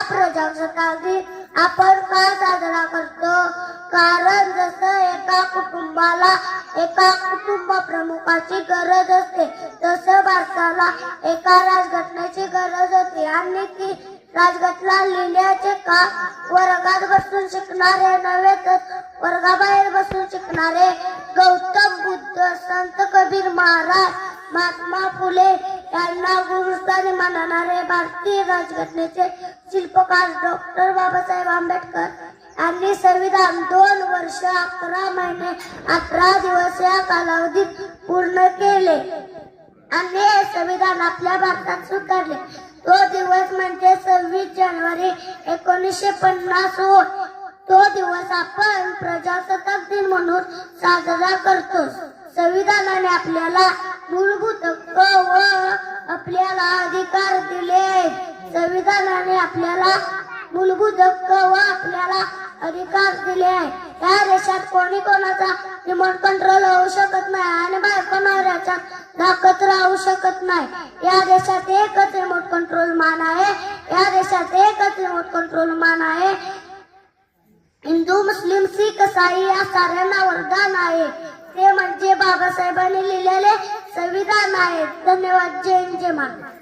प्रजासत्ताक दिन आपण का साजरा करतो? कारण जसं एका कुटुंब प्रमुखाची गरज असते, तसं भारताला एका राजघटनेची गरज होती. आणि ती राजघटना लिहिण्याचे काम वर्गात बसून शिकणारे नव्हे, तर वर्गाबाहेर बसून शिकणारे गौतम बुद्ध, संत कबीर महाराज, महात्मा फुले यांना गुरुस्थानी मानणारे भारतीय राजघटनेचे शिल्पकार डॉक्टर बाबासाहेब आंबेडकर यांनी संविधान 2 वर्ष 11 महिने 18 दिवस या कालावधीत पूर्ण केले आणि हे संविधान आपल्या भारतात स्वीकारले. तो दिवस म्हणजे 26 जानेवारी 1950 होय. तो दिवस आपण प्रजासत्ताक दिन म्हणून साजरा करतो. संविधानाने आपल्याला मूलभूत हक्क व आपल्याला अधिकार दिले आहेत. संविधानाने आपल्याला मूलभूत हक्क व आपल्याला अधिकार दिले आहेत. या देशात कोणी कोणाचा रिमोट कंट्रोल होऊ शकत नाही आणि बायको नवऱ्याच्या दाखत राहू शकत नाही. या देशात एकच रिमोट कंट्रोल मान आहे. या देशात एकच रिमोट कंट्रोल मान आहे. हिंदू, मुस्लिम, शीख, ईसाई या साऱ्यांना वरदान आहे. ते म्हणजे बाबासाहेबांनी लिहिलेले संविधान आहे. धन्यवाद. जय हिंद, जय महाराष्ट्र.